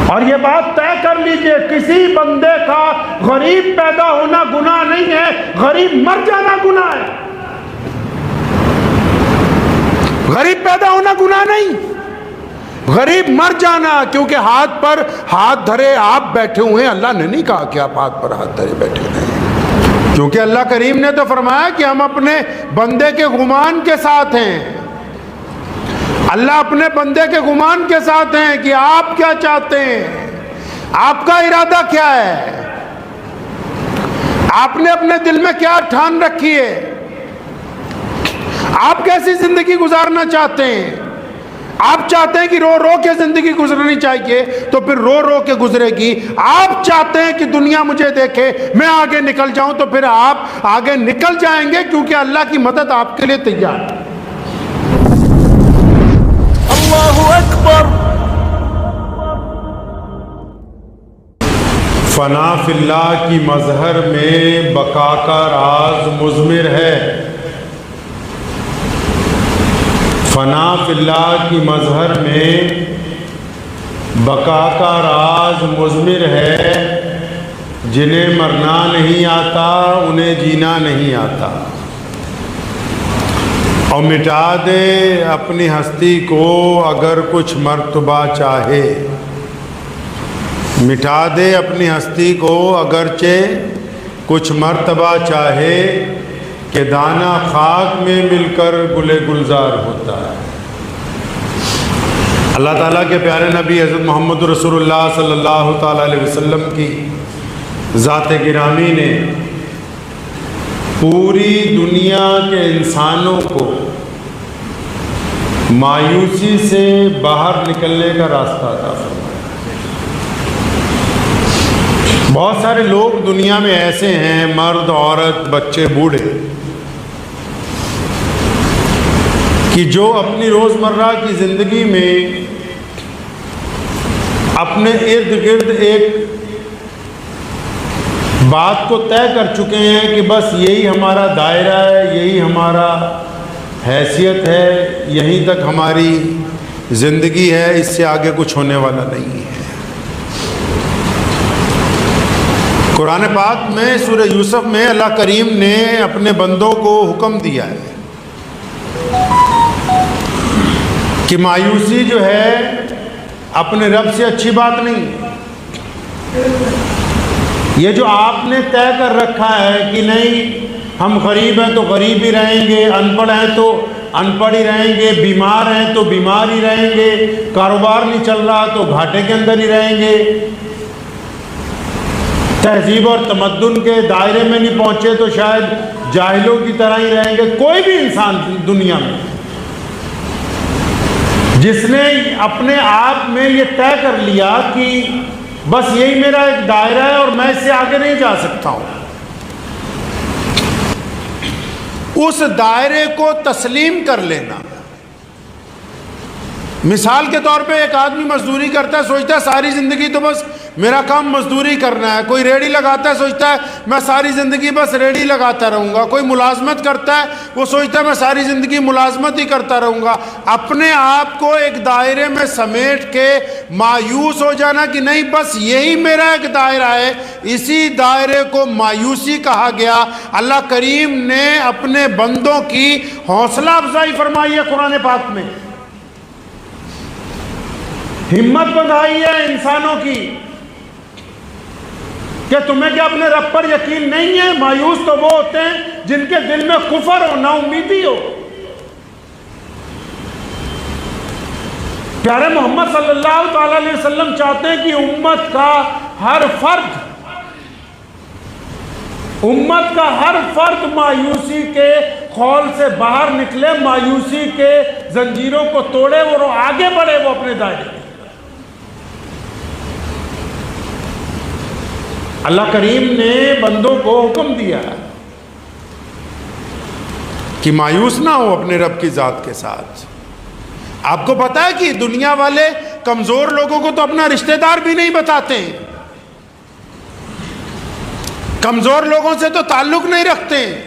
اور یہ بات طے کر لیجئے، کسی بندے کا غریب پیدا ہونا گناہ نہیں ہے، غریب مر جانا گناہ ہے۔ غریب پیدا ہونا گناہ نہیں، غریب مر جانا، کیونکہ ہاتھ پر ہاتھ دھرے آپ بیٹھے ہوئے ہیں۔ اللہ نے نہیں کہا کہ آپ ہاتھ پر ہاتھ دھرے بیٹھے ہیں، کیونکہ اللہ کریم نے تو فرمایا کہ ہم اپنے بندے کے گمان کے ساتھ ہیں۔ اللہ اپنے بندے کے گمان کے ساتھ ہیں کہ آپ کیا چاہتے ہیں، آپ کا ارادہ کیا ہے، آپ نے اپنے دل میں کیا ٹھان رکھی ہے، آپ کیسی زندگی گزارنا چاہتے ہیں۔ آپ چاہتے ہیں کہ رو رو کے زندگی گزرنی چاہیے تو پھر رو رو کے گزرے گی۔ آپ چاہتے ہیں کہ دنیا مجھے دیکھے، میں آگے نکل جاؤں، تو پھر آپ آگے نکل جائیں گے، کیونکہ اللہ کی مدد آپ کے لیے تیار ہے۔ اللہ اکبر۔ فنا فی اللہ کی مظہر میں بقا کا راز مضمر ہے۔ فنا فی اللہ کی مظہر میں بقا کا راز مضمر ہے، جنہیں مرنا نہیں آتا انہیں جینا نہیں آتا۔ اور مٹا دے اپنی ہستی کو اگر کچھ مرتبہ چاہے، مٹا دے اپنی ہستی کو اگرچہ کچھ مرتبہ چاہے، کہ دانہ خاک میں مل کر گلے گلزار ہوتا ہے۔ اللہ تعالیٰ کے پیارے نبی حضرت محمد رسول اللہ صلی اللہ تعالیٰ علیہ وسلم کی ذات گرامی نے پوری دنیا کے انسانوں کو مایوسی سے باہر نکلنے کا راستہ عطا فرمایا۔ بہت سارے لوگ دنیا میں ایسے ہیں، مرد، عورت، بچے، بوڑھے، کہ جو اپنی روزمرہ کی زندگی میں اپنے ارد گرد ایک بات کو طے کر چکے ہیں کہ بس یہی ہمارا دائرہ ہے، یہی ہمارا حیثیت ہے، یہیں تک ہماری زندگی ہے، اس سے آگے کچھ ہونے والا نہیں ہے۔ قرآن پاک میں سورہ یوسف میں اللہ کریم نے اپنے بندوں کو حکم دیا ہے کہ مایوسی جو ہے اپنے رب سے اچھی بات نہیں ہے۔ یہ جو آپ نے طے کر رکھا ہے کہ نہیں ہم غریب ہیں تو غریب ہی رہیں گے، ان پڑھ ہیں تو ان پڑھ ہی رہیں گے، بیمار ہیں تو بیمار ہی رہیں گے، کاروبار نہیں چل رہا تو گھاٹے کے اندر ہی رہیں گے، تہذیب اور تمدن کے دائرے میں نہیں پہنچے تو شاید جاہلوں کی طرح ہی رہیں گے۔ کوئی بھی انسان دنیا میں جس نے اپنے آپ میں یہ طے کر لیا کہ بس یہی میرا ایک دائرہ ہے اور میں اس سے آگے نہیں جا سکتا ہوں، اس دائرے کو تسلیم کر لینا۔ مثال کے طور پہ ایک آدمی مزدوری کرتا ہے، سوچتا ہے ساری زندگی تو بس میرا کام مزدوری کرنا ہے۔ کوئی ریڑھی لگاتا ہے، سوچتا ہے میں ساری زندگی بس ریڑھی لگاتا رہوں گا۔ کوئی ملازمت کرتا ہے، وہ سوچتا ہے میں ساری زندگی ملازمت ہی کرتا رہوں گا۔ اپنے آپ کو ایک دائرے میں سمیٹ کے مایوس ہو جانا کہ نہیں بس یہی میرا ایک دائرہ ہے، اسی دائرے کو مایوسی کہا گیا۔ اللہ کریم نے اپنے بندوں کی حوصلہ افزائی فرمائی ہے قرآن پاک میں، ہمت بندھائی ہے انسانوں کی کہ تمہیں کیا اپنے رب پر یقین نہیں ہے؟ مایوس تو وہ ہوتے ہیں جن کے دل میں کفر ہو، نا امیدی ہو۔ پیارے محمد صلی اللہ تعالی علیہ وسلم چاہتے ہیں کہ امت کا ہر فرد مایوسی کے خول سے باہر نکلے، مایوسی کے زنجیروں کو توڑے اور وہ آگے بڑھے، وہ اپنے دائرے میں۔ اللہ کریم نے بندوں کو حکم دیا کہ مایوس نہ ہو اپنے رب کی ذات کے ساتھ۔ آپ کو پتا ہے کہ دنیا والے کمزور لوگوں کو تو اپنا رشتہ دار بھی نہیں بتاتے ہیں، کمزور لوگوں سے تو تعلق نہیں رکھتے ہیں۔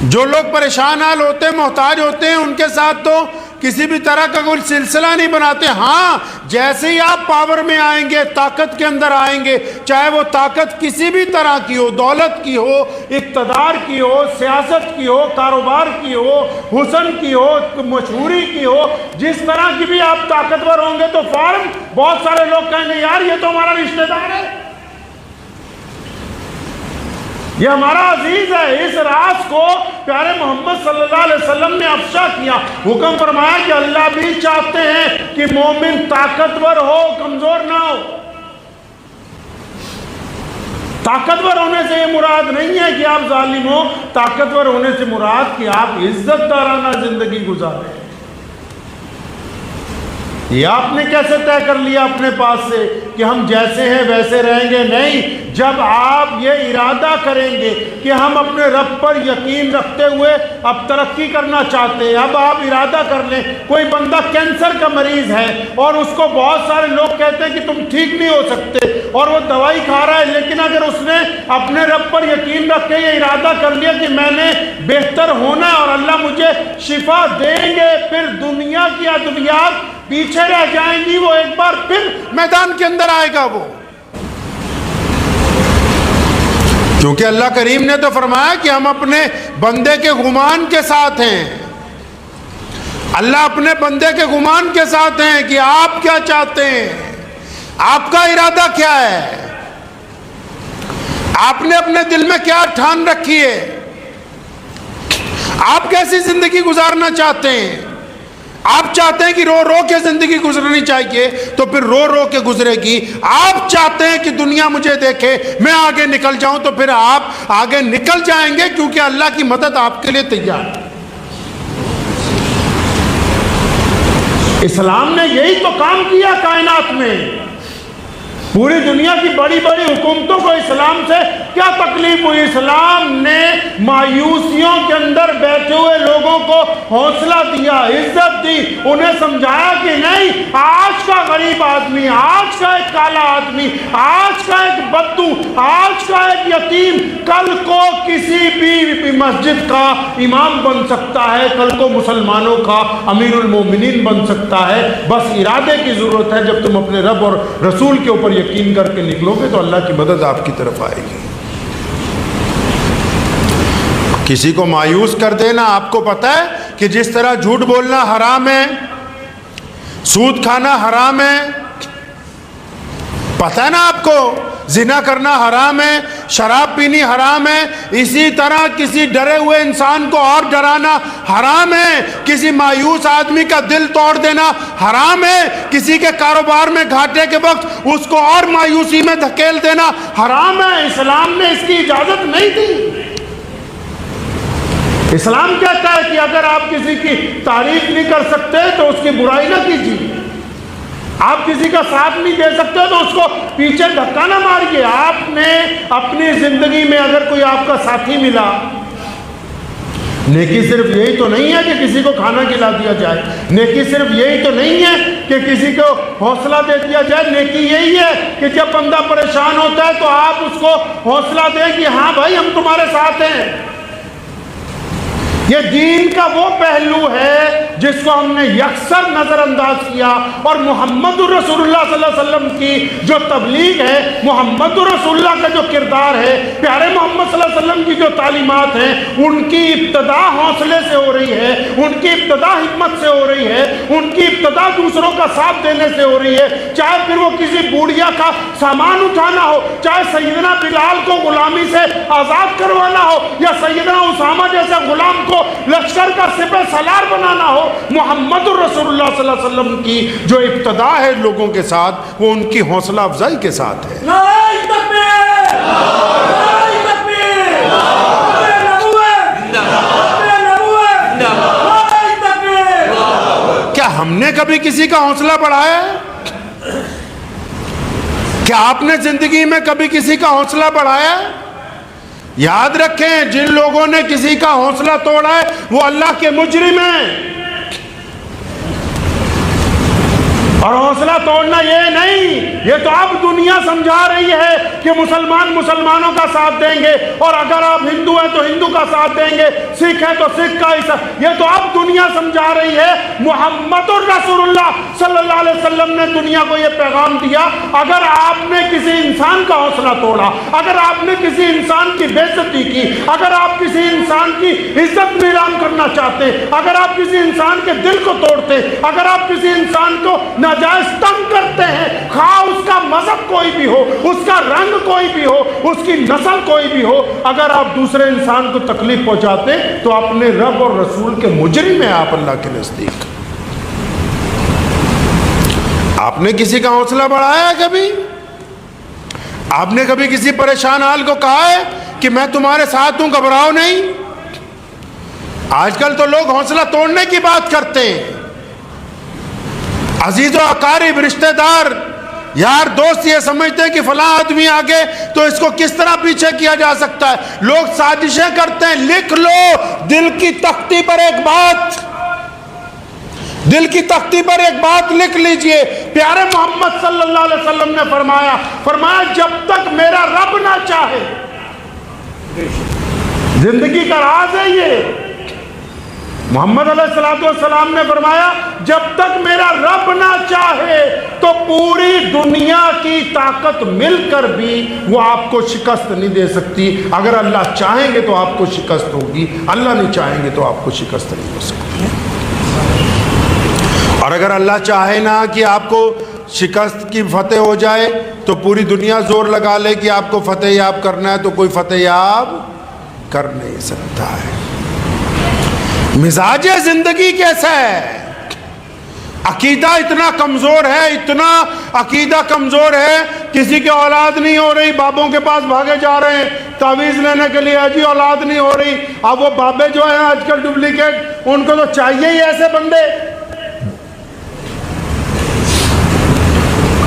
جو لوگ پریشان حال ہوتے ہیں، محتاج ہوتے ہیں، ان کے ساتھ تو کسی بھی طرح کا کوئی سلسلہ نہیں بناتے. ہاں جیسے ہی آپ پاور میں آئیں گے, طاقت کے اندر آئیں گے, چاہے وہ طاقت کسی بھی طرح کی ہو, دولت کی ہو, اقتدار کی ہو, سیاست کی ہو, کاروبار کی ہو, حسن کی ہو, مشہوری کی ہو, جس طرح کی بھی آپ طاقتور ہوں گے تو فوراً بہت سارے لوگ کہیں گے یار یہ تو ہمارا رشتہ دار ہے, یہ ہمارا عزیز ہے. اس راز کو پیارے محمد صلی اللہ علیہ وسلم نے افشا کیا. حکم فرمایا کہ اللہ بھی چاہتے ہیں کہ مومن طاقتور ہو, کمزور نہ ہو. طاقتور ہونے سے یہ مراد نہیں ہے کہ آپ ظالم ہو, طاقتور ہونے سے مراد کہ آپ عزت دارانہ زندگی گزاریں. یہ آپ نے کیسے طے کر لیا اپنے پاس سے کہ ہم جیسے ہیں ویسے رہیں گے؟ نہیں, جب آپ یہ ارادہ کریں گے کہ ہم اپنے رب پر یقین رکھتے ہوئے اب ترقی کرنا چاہتے ہیں. اب آپ ارادہ کر لیں, کوئی بندہ کینسر کا مریض ہے اور اس کو بہت سارے لوگ کہتے ہیں کہ تم ٹھیک نہیں ہو سکتے اور وہ دوائی کھا رہا ہے, لیکن اگر اس نے اپنے رب پر یقین رکھ کے یہ ارادہ کر لیا کہ میں نے بہتر ہونا ہے اور اللہ مجھے شفا دیں گے, پھر دنیا کی ادویات پیچھے رہ جائیں گی, وہ ایک بار پھر میدان کے اندر آئے گا. وہ کیونکہ اللہ کریم نے تو فرمایا کہ ہم اپنے بندے کے گمان کے ساتھ ہیں. اللہ اپنے بندے کے گمان کے ساتھ ہیں کہ آپ کیا چاہتے ہیں, آپ کا ارادہ کیا ہے, آپ نے اپنے دل میں کیا ٹھان رکھی ہے, آپ کیسی زندگی گزارنا چاہتے ہیں. آپ چاہتے ہیں کہ رو رو کے زندگی گزرنی چاہیے تو پھر رو رو کے گزرے گی. آپ چاہتے ہیں کہ دنیا مجھے دیکھے, میں آگے نکل جاؤں تو پھر آپ آگے نکل جائیں گے, کیونکہ اللہ کی مدد آپ کے لیے تیار ہے. اسلام نے یہی تو کام کیا کائنات میں. پوری دنیا کی بڑی بڑی حکومتوں کو اسلام سے کیا تکلیف ہوئی؟ اسلام نے مایوسیوں کے اندر بیٹھے ہوئے لوگوں کو حوصلہ دیا, عزت دی, انہیں سمجھایا کہ نہیں, آج کا غریب آدمی, آج کا ایک کالا آدمی, آج کا ایک بدو, آج کا ایک یتیم کل کو کسی بھی مسجد کا امام بن سکتا ہے, کل کو مسلمانوں کا امیر المومنین بن سکتا ہے. بس ارادے کی ضرورت ہے. جب تم اپنے رب اور رسول کے اوپر یقین کر کے نکلو گے تو اللہ کی مدد آپ کی طرف آئے گی. کسی کو مایوس کر دینا, آپ کو پتہ ہے کہ جس طرح جھوٹ بولنا حرام ہے, سود کھانا حرام ہے, پتہ ہے نا آپ کو, زنا کرنا حرام ہے, شراب پینی حرام ہے, اسی طرح کسی ڈرے ہوئے انسان کو اور ڈرانا حرام ہے, کسی مایوس آدمی کا دل توڑ دینا حرام ہے, کسی کے کاروبار میں گھاٹے کے وقت اس کو اور مایوسی میں دھکیل دینا حرام ہے. اسلام نے اس کی اجازت نہیں دی. اسلام کہتا ہے کہ اگر آپ کسی کی تعریف نہیں کر سکتے تو اس کی برائی نہ کیجیے, آپ کسی کا ساتھ نہیں دے سکتے تو اس کو پیچھے دھکا نہ ماریے. آپ نے اپنی زندگی میں اگر کوئی آپ کا ساتھی ملا, نیکی صرف یہی تو نہیں ہے کہ کسی کو کھانا کھلا دیا جائے, نیکی صرف یہی تو نہیں ہے کہ کسی کو حوصلہ دے دیا جائے, نیکی یہی ہے کہ جب بندہ پریشان ہوتا ہے تو آپ اس کو حوصلہ دیں کہ ہاں بھائی ہم تمہارے ساتھ ہیں. یہ دین کا وہ پہلو ہے جس کو ہم نے یکسر نظر انداز کیا, اور محمد رسول اللہ صلی اللہ علیہ وسلم کی جو تبلیغ ہے, محمد رسول اللہ کا جو کردار ہے, پیارے محمد صلی اللہ علیہ وسلم کی جو تعلیمات ہیں, ان کی ابتدا حوصلے سے ہو رہی ہے, ان کی ابتدا حکمت سے ہو رہی ہے, ان کی ابتدا دوسروں کا ساتھ دینے سے ہو رہی ہے. چاہے پھر وہ کسی بوڑھیا کا سامان اٹھانا ہو, چاہے سیدنا بلال کو غلامی سے آزاد کروانا ہو, یا سیدنا اسامہ جیسا غلام کو لشکر کا سپہ سالار بنانا ہو, محمد رسول اللہ صلی اللہ علیہ وسلم کی جو ابتدا ہے لوگوں کے ساتھ, وہ ان کی حوصلہ افزائی کے ساتھ ہے. نعرہ تکبیر! نعرہ تکبیر! نعرہ نبوت! نعرہ نبوت! نعرہ تکبیر! کیا ہم نے کبھی کسی کا حوصلہ بڑھایا ہے؟ کیا آپ نے زندگی میں کبھی کسی کا حوصلہ بڑھایا ہے؟ یاد رکھیں, جن لوگوں نے کسی کا حوصلہ توڑا ہے وہ اللہ کے مجرم ہیں. اور حوصلہ توڑنا یہ نہیں، یہ تو اب دنیا سمجھا رہی ہے کہ مسلمان مسلمانوں کا ساتھ دیں گے، اور اگر آپ ہندو ہیں تو ہندو کا ساتھ دیں گے، سکھ ہیں تو سکھ کا ہی ساتھ، یہ تو اب دنیا سمجھا رہی ہے۔ محمد الرسول اللہ صلی اللہ علیہ وسلم نے دنیا کو یہ پیغام دیا، اگر آپ نے کسی انسان کا حوصلہ توڑا، اگر آپ نے کسی انسان کی بے عزتی کی، اگر آپ کسی انسان کی عزت نیلام کرنا چاہتے، اگر آپ کسی انسان کے دل کو توڑتے، اگر آپ کسی انسان کو ناجائز تنگ کرتے ہیں، خواہ اس کا مذہب کوئی بھی ہو، اس کا رنگ کوئی بھی ہو، اس کی نسل کوئی بھی ہو، اگر آپ دوسرے انسان کو تکلیف پہنچاتے تو اپنے رب اور رسول کے مجرم ہیں آپ اللہ کے نزدیک۔ آپ نے کسی کا حوصلہ بڑھایا ہے کبھی؟ آپ نے کبھی کسی پریشان حال کو کہا ہے کہ میں تمہارے ساتھ ہوں، گھبراؤ نہیں؟ آج کل تو لوگ حوصلہ توڑنے کی بات کرتے ہیں۔ عزیز و اقارب، رشتہ دار، یار، دوست یہ سمجھتے ہیں کہ فلاں آدمی آگے تو اس کو کس طرح پیچھے کیا جا سکتا ہے، لوگ سازشیں کرتے ہیں۔ لکھ لو دل کی تختی پر ایک بات، دل کی تختی پر ایک بات لکھ لیجئے۔ پیارے محمد صلی اللہ علیہ وسلم نے فرمایا جب تک میرا رب نہ چاہے، زندگی کا راز ہے یہ۔ محمد علیہ السلام نے فرمایا جب تک میرا رب نہ چاہے تو پوری دنیا کی طاقت مل کر بھی وہ آپ کو شکست نہیں دے سکتی۔ اگر اللہ چاہیں گے تو آپ کو شکست ہوگی، اللہ نہیں چاہیں گے تو آپ کو شکست نہیں ہو سکتی۔ اور اگر اللہ چاہے نا کہ آپ کو شکست کی فتح ہو جائے تو پوری دنیا زور لگا لے کہ آپ کو فتح یاب کرنا ہے تو کوئی فتح یاب کر نہیں سکتا ہے۔ مزاج زندگی کیسا ہے؟ عقیدہ اتنا کمزور ہے، اتنا عقیدہ کمزور ہے، کسی کی اولاد نہیں ہو رہی، بابوں کے پاس بھاگے جا رہے ہیں تعویذ لینے کے لیے، جی اولاد نہیں ہو رہی۔ اب وہ بابے جو ہیں آج کل ڈپلیکیٹ، ان کو تو چاہیے ہی ایسے بندے۔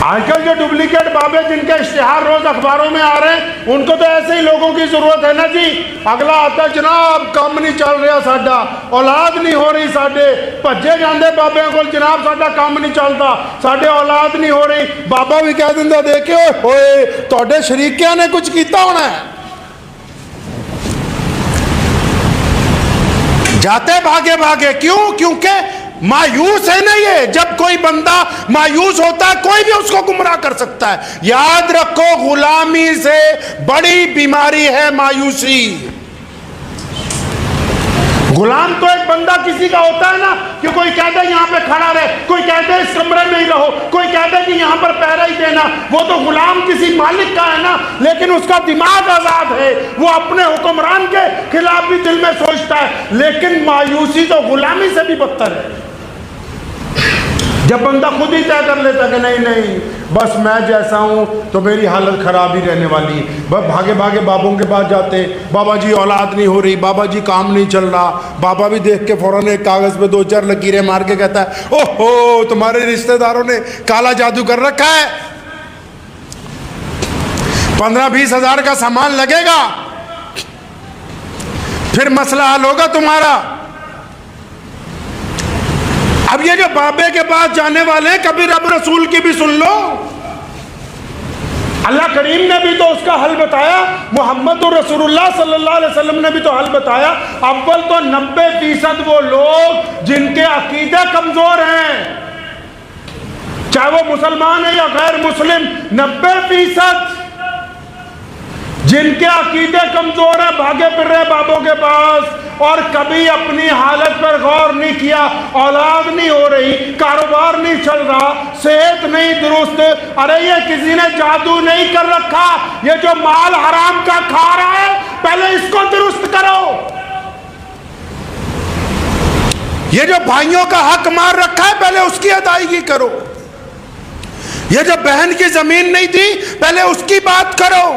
آج کل جو ڈپلیکیٹ بابے جن کے اشتہار روز اخباروں میں آ رہے ہیں، ان کو تو ایسے ہی لوگوں کی ضرورت ہے نا جی۔ اگلا آتا ہے جناب کام نہیں چل رہا ساڈا، اولاد نہیں ہو رہی ساڈے، بھجے جاندے بابے کو، جناب ساڈا کام نہیں چلتا، ساڈے اولاد نہیں ہو رہی۔ بابا بھی کہہ دیندا دیکھو ہوئے تہاڈے شریکیاں نے کچھ کیتا ہونا ہے۔ جاتے بھاگے بھاگے، کیوں؟ کیونکہ مایوس ہے نا یہ۔ جب کوئی بندہ مایوس ہوتا ہے کوئی بھی اس کو گمراہ کر سکتا ہے۔ یاد رکھو غلامی سے بڑی بیماری ہے مایوسی۔ غلام تو ایک بندہ کسی کا ہوتا ہے نا کہ کوئی کہتا ہے یہاں پہ کھڑا رہے، کوئی کہتا ہے اس کمرے میں ہی رہو، کوئی کہتا ہے کہ یہاں پر پہرا ہی دینا، وہ تو غلام کسی مالک کا ہے نا، لیکن اس کا دماغ آزاد ہے، وہ اپنے حکمران کے خلاف بھی دل میں سوچتا ہے۔ لیکن مایوسی تو غلامی سے بھی بدتر ہے، جب بندہ خود ہی طے کر لیتا کہ نہیں نہیں بس میں جیسا ہوں تو میری حالت خراب ہی رہنے والی۔ بس بھاگے بھاگے بابوں کے پاس جاتے، بابا جی اولاد نہیں ہو رہی، بابا جی کام نہیں چل رہا۔ بابا بھی دیکھ کے فوراً ایک کاغذ پہ 2-4 لکیریں مار کے کہتا ہے اوہو تمہارے رشتہ داروں نے کالا جادو کر رکھا ہے، 15-20 ہزار کا سامان لگے گا، پھر مسئلہ حل ہوگا تمہارا۔ اب یہ جو بابے کے پاس جانے والے ہیں، کبھی رب رسول کی بھی سن لو۔ اللہ کریم نے بھی تو اس کا حل بتایا، محمد رسول اللہ صلی اللہ علیہ وسلم نے بھی تو حل بتایا۔ اول تو 90% وہ لوگ جن کے عقیدے کمزور ہیں، چاہے وہ مسلمان ہیں یا غیر مسلم، 90% جن کے عقیدے کمزور ہیں، بھاگے پھر رہے بابوں کے پاس اور کبھی اپنی حالت پر غور نہیں کیا۔ اولاد نہیں ہو رہی، کاروبار نہیں چل رہا، صحت نہیں درست، ارے یہ کسی نے جادو نہیں کر رکھا، یہ جو مال حرام کا کھا رہا ہے پہلے اس کو درست کرو، یہ جو بھائیوں کا حق مار رکھا ہے پہلے اس کی ادائیگی کرو، یہ جو بہن کی زمین نہیں دی پہلے اس کی بات کرو،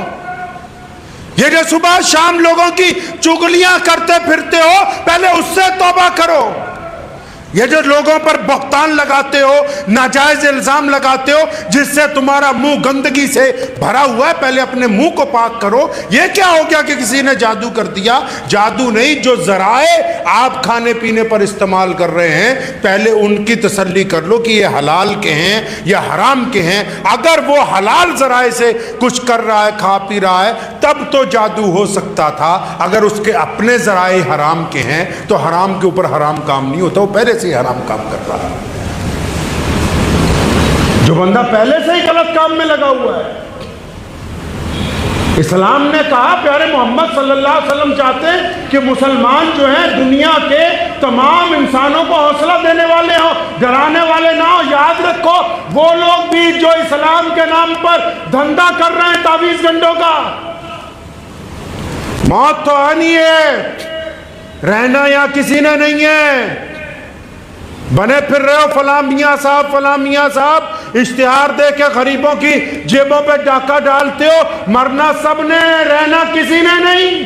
یہ جو صبح شام لوگوں کی چگلیاں کرتے پھرتے ہو پہلے اس سے توبہ کرو۔ یہ جو لوگوں پر بہتان لگاتے ہو, ناجائز الزام لگاتے ہو, جس سے تمہارا منہ گندگی سے بھرا ہوا ہے, پہلے اپنے منہ کو پاک کرو. یہ کیا ہو گیا کہ کسی نے جادو کر دیا؟ جادو نہیں, جو ذرائع آپ کھانے پینے پر استعمال کر رہے ہیں پہلے ان کی تسلی کر لو کہ یہ حلال کے ہیں یا حرام کے ہیں. اگر وہ حلال ذرائع سے کچھ کر رہا ہے, کھا پی رہا ہے, تب تو جادو ہو سکتا تھا. اگر اس کے اپنے ذرائع حرام کے ہیں تو حرام کے اوپر حرام کام نہیں ہوتا, وہ پہلے سے ہی حرام کام کر رہا ہے. جو بندہ پہلے سے ہی غلط کام میں لگا ہوا ہے. اسلام نے کہا, پیارے محمد صلی اللہ علیہ وسلم چاہتے ہیں کہ مسلمان جو ہیں دنیا کے تمام انسانوں کو حوصلہ دینے والے ہوں, ڈرانے والے نہ ہوں. یاد رکھو, وہ لوگ بھی جو اسلام کے نام پر دھندا کر رہے ہیں تعویذ گنڈوں کا, موت تو آنی ہے, رہنا یہاں کسی نے نہیں ہے. بنے پھر رہے ہو فلاں میاں صاحب, فلاں میاں صاحب, اشتہار دے کے غریبوں کی جیبوں پہ ڈاکہ ڈالتے ہو. مرنا سب نے, رہنا کسی نے نہیں.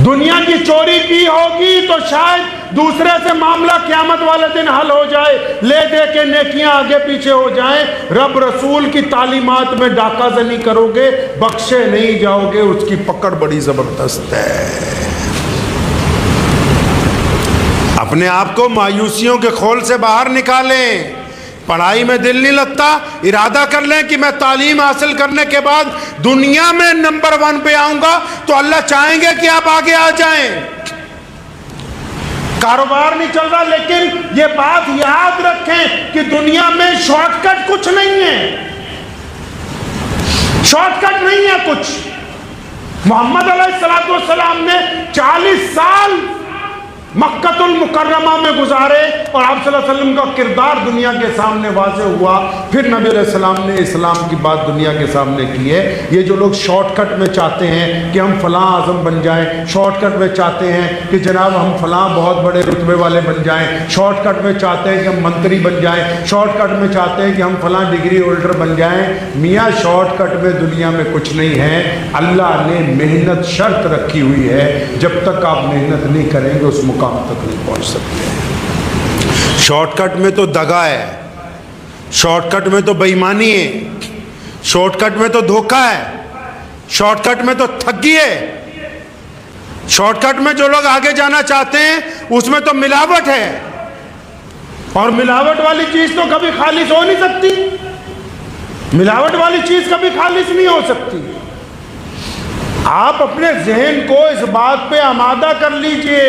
دنیا کی چوری کی ہوگی تو شاید دوسرے سے معاملہ قیامت والے دن حل ہو جائے, لے دے کے نیکیاں آگے پیچھے ہو جائیں. رب رسول کی تعلیمات میں ڈاکہ زنی کرو گے, بخشے نہیں جاؤ گے, اس کی پکڑ بڑی زبردست ہے. اپنے آپ کو مایوسیوں کے خول سے باہر نکالیں. پڑھائی میں دل نہیں لگتا, ارادہ کر لیں کہ میں تعلیم حاصل کرنے کے بعد دنیا میں نمبر 1 پہ آؤں گا, تو اللہ چاہیں گے کہ آپ آگے آ جائیں. کاروبار نہیں چل رہا, لیکن یہ بات یاد رکھیں کہ دنیا میں شارٹ کٹ کچھ نہیں ہے, شارٹ کٹ نہیں ہے کچھ. محمد علیہ السلام نے 40 سال مکہ المکرمہ میں گزارے اور آپ صلی اللہ علیہ وسلم کا کردار دنیا کے سامنے واضح ہوا. پھر نبی علیہ السلام نے اسلام کی بات دنیا کے سامنے کی ہے. یہ جو لوگ شارٹ کٹ میں چاہتے ہیں کہ ہم فلاں اعظم بن جائیں, شارٹ کٹ میں چاہتے ہیں کہ جناب ہم فلاں بہت بڑے رتبے والے بن جائیں, شارٹ کٹ میں چاہتے ہیں کہ ہم منتری بن جائیں, شارٹ کٹ میں چاہتے ہیں کہ ہم فلاں ڈگری ہولڈر بن جائیں. میاں شارٹ کٹ میں دنیا میں کچھ نہیں ہے. اللہ نے محنت شرط رکھی ہوئی ہے, جب تک آپ محنت نہیں کریں گے اس مقام تک نہیں پہنچ سکتے. شارٹ کٹ میں تو دغا ہے, شارٹ کٹ میں تو بے ایمانی ہے, شارٹ کٹ میں تو دھوکہ ہے, شارٹ کٹ میں تو ٹھگی ہے, شارٹ کٹ میں جو لوگ آگے جانا چاہتے ہیں اس میں تو ملاوٹ ہے, اور ملاوٹ والی چیز تو کبھی خالص ہو نہیں سکتی. ملاوٹ والی چیز کبھی خالص نہیں ہو سکتی. آپ اپنے ذہن کو اس بات پہ آمادہ کر لیجئے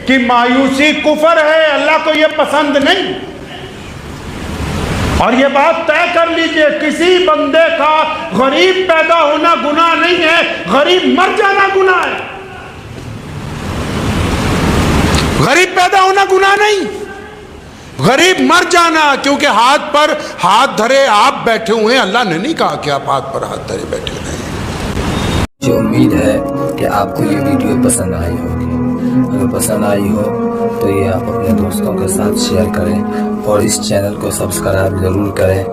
کہ مایوسی کفر ہے, اللہ کو یہ پسند نہیں. اور یہ بات طے کر لیجئے, کسی بندے کا غریب پیدا ہونا گناہ نہیں ہے, غریب مر جانا گناہ ہے. غریب پیدا ہونا گناہ نہیں, غریب مر جانا, کیونکہ ہاتھ پر ہاتھ دھرے آپ بیٹھے ہوئے ہیں. اللہ نے نہیں کہا کہ آپ ہاتھ پر ہاتھ دھرے بیٹھے ہیں. مجھے امید ہے کہ آپ کو یہ ویڈیو پسند آئی ہوگی. اگر پسند آئی ہو تو یہ آپ اپنے دوستوں کے ساتھ شیئر کریں اور اس چینل کو سبسکرائب ضرور کریں.